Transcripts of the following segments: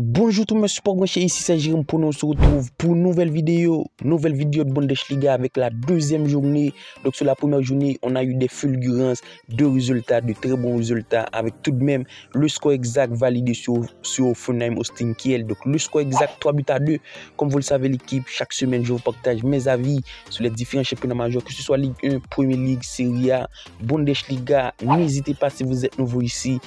Bonjour tout le monde, support branché, ici c'est Jérôme pour nous. On se retrouve pour une nouvelle vidéo de Bundesliga avec la deuxième journée. Donc sur la première journée, on a eu des fulgurances, de résultats, de très bons résultats, avec tout de même le score exact validé sur Hoffenheim Austin Kiel. Donc le score exact 3-2. Comme vous le savez l'équipe, chaque semaine je vous partage mes avis sur les différents championnats majeurs, que ce soit Ligue 1, Premier League, Serie A, Bundesliga. N'hésitez pas si vous êtes nouveau ici.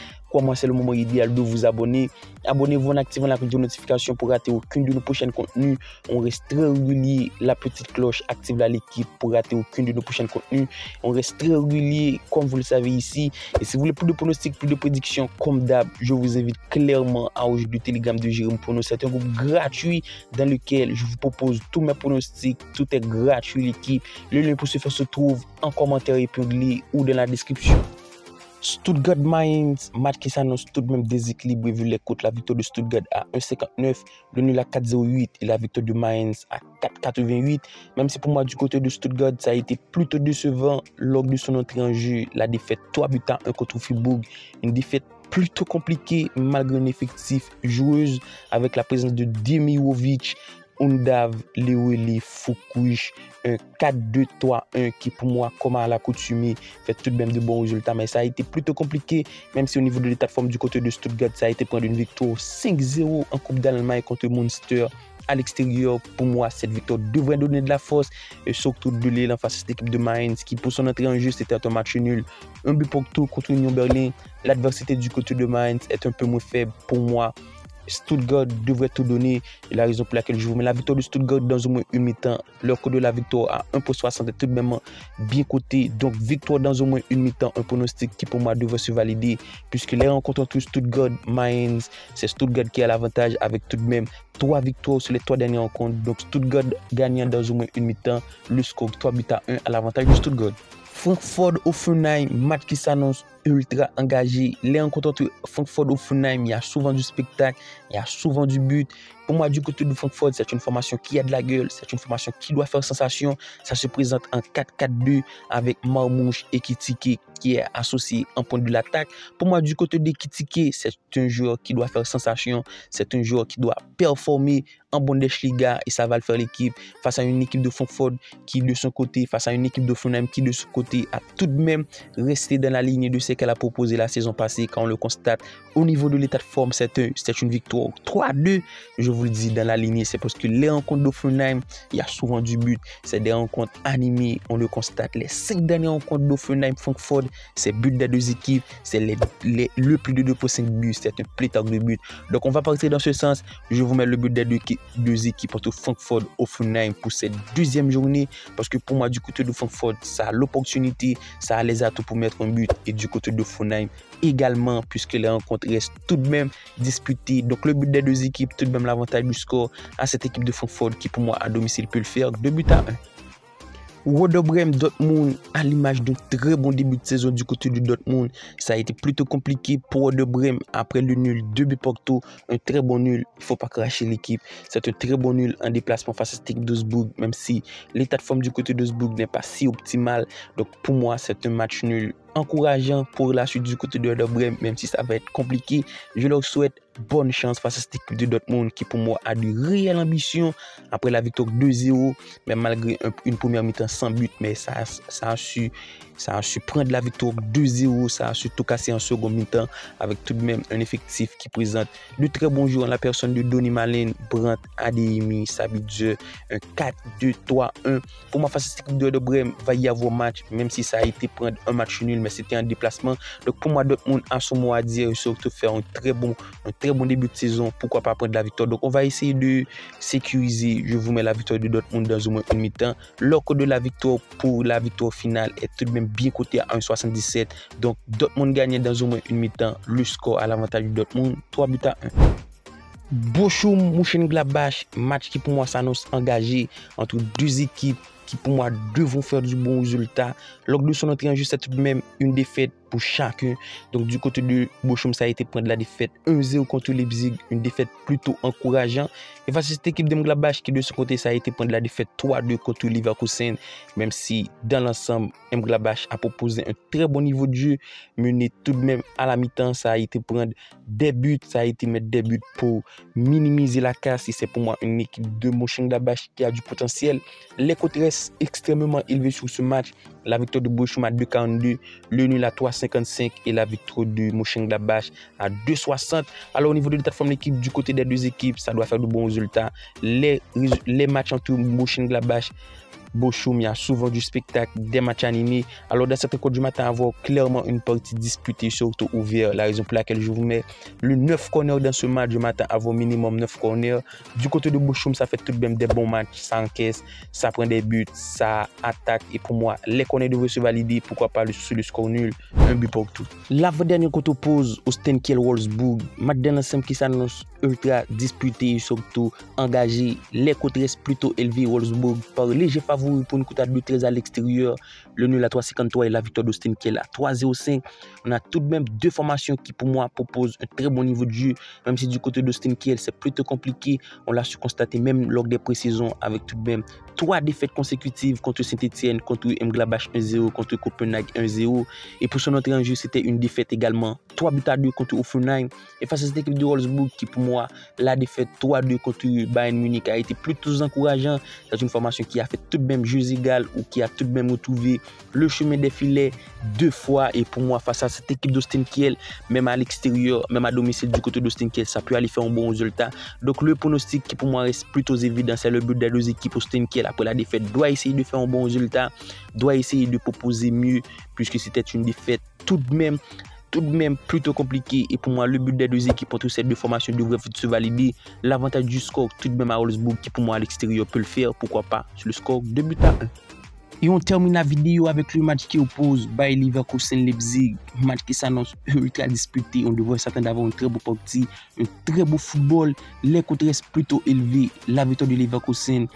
Moi, c'est le moment idéal de vous abonner. Abonnez-vous en activant la cloche de notification pour rater aucune de nos prochains contenus. On reste très régulier. La petite cloche active là l'équipe pour rater aucune de nos prochains contenus. On reste très régulier, comme vous le savez ici. Et si vous voulez plus de pronostics, plus de prédictions, comme d'hab, je vous invite clairement à rejoindre le Telegram de Jérôme Prono. C'est un groupe gratuit dans lequel je vous propose tous mes pronostics. Tout est gratuit, l'équipe. Le lien pour ce faire se trouve en commentaire épinglé ou dans la description. Stuttgart Mainz, match qui s'annonce tout de même déséquilibré vu les cotes. La victoire de Stuttgart à 1,59, le nul à 4,08 et la victoire de Mainz à 4,88. Même si pour moi du côté de Stuttgart, ça a été plutôt décevant lors de son entrée en jeu. La défaite 3-1 contre Fribourg, une défaite plutôt compliquée malgré un effectif joueuse avec la présence de Demirovic, Undav, Lewelli, Fukuish, un 4-2-3-1 qui pour moi, comme à l'accoutumée, fait tout de même de bons résultats. Mais ça a été plutôt compliqué, même si au niveau de l'état de forme du côté de Stuttgart, ça a été prendre une victoire 5-0 en Coupe d'Allemagne contre Münster à l'extérieur. Pour moi, cette victoire devrait donner de la force et surtout de l'élan face à cette équipe de Mainz qui, pour son entrée en jeu, c'était un match nul. Un but pour tout contre Union Berlin. L'adversité du côté de Mainz est un peu moins faible pour moi. Stuttgart devrait tout donner, et la raison pour laquelle je vous mets la victoire de Stuttgart dans au moins une mi-temps. Leur code de la victoire à 1,60 est tout de même bien coté. Donc victoire dans au moins une mi-temps, un pronostic qui pour moi devrait se valider puisque les rencontres entre Stuttgart, Mainz, c'est Stuttgart qui a l'avantage avec tout de même 3 victoires sur les 3 dernières rencontres. Donc Stuttgart gagnant dans au moins une mi-temps, le score 3-1 à l'avantage de Stuttgart. Francfort Hoffenheim, match qui s'annonce ultra engagé. Les rencontres entre Francfort Hoffenheim, il y a souvent du spectacle, il y a souvent du but. Pour moi, du côté de Francfort, c'est une formation qui a de la gueule, c'est une formation qui doit faire sensation. Ça se présente en 4-4-2 avec Marmouche et Ekitike qui est associé en point de l'attaque. Pour moi, du côté d'Ekitike, c'est un joueur qui doit faire sensation, c'est un joueur qui doit performer en Bundesliga et ça va le faire l'équipe face à une équipe de Francfort qui de son côté, face à une équipe d'Hoffenheim qui de son côté a tout de même resté dans la ligne de ce qu'elle a proposé la saison passée. Quand on le constate au niveau de l'état de forme, c'est une victoire 3-2. Je vous le dis, dans la lignée, c'est parce que les rencontres d'Hoffenheim, il y a souvent du but. C'est des rencontres animées, on le constate. Les 5 dernières rencontres d'Hoffenheim-Francfort, c'est but des deux équipes, c'est le plus de 2,5 buts, c'est un pléthore de buts. Donc on va partir dans ce sens. Je vous mets le but des deux équipes entre Francfort et Hoffenheim pour cette deuxième journée, parce que pour moi, du côté de Francfort, ça a l'opportunité, ça a les atouts pour mettre un but, et du côté d'Hoffenheim également, puisque les rencontres restent tout de même disputées. Donc le but des deux équipes, tout de même l'avantage du score à cette équipe de Francfort qui pour moi à domicile peut le faire 2-1. Werder Bremen Dortmund, à l'image d'un très bon début de saison du côté de Dortmund, ça a été plutôt compliqué pour Werder Bremen après le nul 2 partout, un très bon nul, il ne faut pas cracher l'équipe, c'est un très bon nul en déplacement face à cette équipe d'Augsbourg, même si l'état de forme du côté d'Augsbourg n'est pas si optimal. Donc pour moi c'est un match nul encourageant pour la suite du côté de Werder Bremen, même si ça va être compliqué. Je leur souhaite bonne chance face à cette équipe de Dortmund qui pour moi a de réelles ambitions après la victoire 2-0, mais malgré une première mi-temps sans but, mais ça a su prendre la victoire 2-0, ça a su tout casser en second mi-temps avec tout de même un effectif qui présente de très bons joueurs en la personne de Donny Malen, Brandt, Adeyemi, Sabitzer, un 4-2-3-1. Pour moi face à cette équipe de Werder Bremen, va y avoir match, même si ça a été prendre un match nul, mais c'était un déplacement. Donc pour moi Dortmund a son mot à dire et surtout faire un très bon début de saison, pourquoi pas prendre la victoire. Donc on va essayer de sécuriser. Je vous mets la victoire de Dortmund dans au moins une mi-temps. Leur code de la victoire pour la victoire finale est tout de même bien coté à 1,77. Donc Dortmund gagne dans au moins une mi-temps, le score à l'avantage du Dortmund 3-1. Bochum Mönchengladbach, match qui pour moi s'annonce engagé entre deux équipes qui pour moi devront faire du bon résultat. Lors de son entrée en jeu, c'est tout de même une défaite pour chacun. Donc du côté de Bochum, ça a été prendre la défaite 1-0 contre Leipzig, une défaite plutôt encourageante. Et face à cette équipe de Mönchengladbach qui de son côté, ça a été prendre la défaite 3-2 contre Leverkusen, même si dans l'ensemble, Mönchengladbach a proposé un très bon niveau de jeu, mené tout de même à la mi-temps, ça a été prendre des buts, ça a été mettre des buts pour minimiser la casse. Et c'est pour moi une équipe de Mönchengladbach qui a du potentiel. Les cotes restent extrêmement élevés sur ce match. La victoire de Bochum à 2,42, le nul à 3,55 et la victoire de Mönchengladbach à 2,60. Alors au niveau de l'état de forme de l'équipe, du côté des deux équipes, ça doit faire de bons résultats. Les matchs entre Mönchengladbach, Bochum, il y a souvent du spectacle, des matchs animés. Alors dans certains codes du matin, avoir clairement une partie disputée, surtout ouverte. La raison pour laquelle je vous mets le 9 corners dans ce match du matin, avoir minimum 9 corners. Du côté de Bochum, ça fait tout de même des bons matchs, ça encaisse, ça prend des buts, ça attaque. Et pour moi, les corners devraient se valider, pourquoi pas sur le score nul, un but pour tout. L'avant-dernier côté oppose au Steinkiel-Wolfsburg, match d'un ensemble qui s'annonce ultra disputé et surtout engagé. Les côtés restent plutôt élevés, Wolfsburg par léger favori pour une cote à 2,13 à l'extérieur, le nul à 3,53 et la victoire d'Austin Kiel à 3,05. On a tout de même deux formations qui pour moi proposent un très bon niveau de jeu, même si du côté d'Austin Kiel c'est plutôt compliqué. On l'a su constater même lors des pré-saisons avec tout de même 3 défaites consécutives contre Saint-Etienne, contre Mönchengladbach 1-0, contre Copenhague 1-0. Et pour son entrée en jeu, c'était une défaite également 3-2 contre Hoffenheim. Et face à cette équipe de Wolfsburg qui pour moi, la défaite 3-2 contre Bayern Munich a été plutôt encourageant. C'est une formation qui a fait tout de même jeux égal ou qui a tout de même retrouvé le chemin des filets 2 fois. Et pour moi, face à cette équipe d'Austin Kiel, même à l'extérieur, même à domicile du côté d'Austin Kiel, ça peut aller faire un bon résultat. Donc le pronostic qui pour moi reste plutôt évident, c'est le but des deux équipes. Austin Kiel après la défaite doit essayer de faire un bon résultat, doit essayer de proposer mieux puisque c'était une défaite tout de même plutôt compliqué. Et pour moi, le but des deux équipes entre ces deux formations devrait se valider. L'avantage du score tout de même à Wolfsburg qui pour moi à l'extérieur peut le faire, pourquoi pas, sur le score 2-1. Et on termine la vidéo avec le match qui oppose Bayer Leverkusen-Leipzig, match qui s'annonce ultra disputé. On devrait s'attendre d'avoir une très beau partie, un très beau football. Les cotes restent plutôt élevés. La victoire de Leverkusen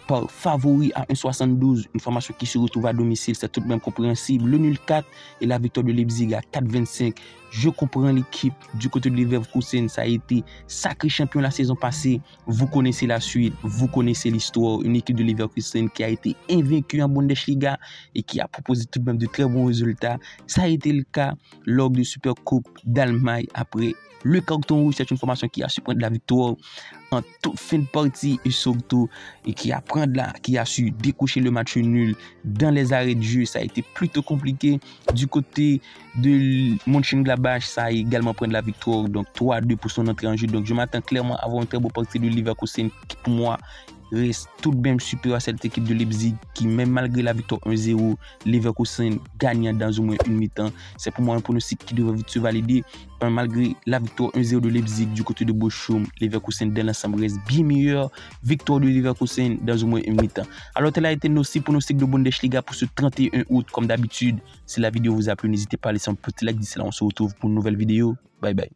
par favori à 1,72, une formation qui se retrouve à domicile, c'est tout de même compréhensible. Le nul 4 et la victoire de Leipzig à 4,25. Je comprends l'équipe du côté de Leverkusen, ça a été sacré champion la saison passée. Vous connaissez la suite, vous connaissez l'histoire. Une équipe de Leverkusen qui a été invaincue en Bundesliga et qui a proposé tout de même de très bons résultats. Ça a été le cas lors de Supercoupe d'Allemagne après le carton rouge. C'est une formation qui a su prendre la victoire en toute fin de partie et surtout et qui a su décocher le match nul dans les arrêts de jeu. Ça a été plutôt compliqué du côté de Mönchengladbach. Ça a également pris la victoire, donc 3-2 pour son entrée en jeu. Donc je m'attends clairement à avoir une très bonne partie de Leverkusen qui pour moi reste tout de même supérieur à cette équipe de Leipzig qui, même malgré la victoire 1-0, Leverkusen gagnant dans au moins une mi-temps. C'est pour moi un pronostic qui devrait vite se valider. Malgré la victoire 1-0 de Leipzig du côté de Bochum, Leverkusen dans l'ensemble reste bien meilleur. Victoire de Leverkusen dans au moins une mi-temps. Alors tel a été nos 6 pronostics de Bundesliga pour ce 31 août. Comme d'habitude, si la vidéo vous a plu, n'hésitez pas à laisser un petit like. D'ici là, on se retrouve pour une nouvelle vidéo. Bye bye.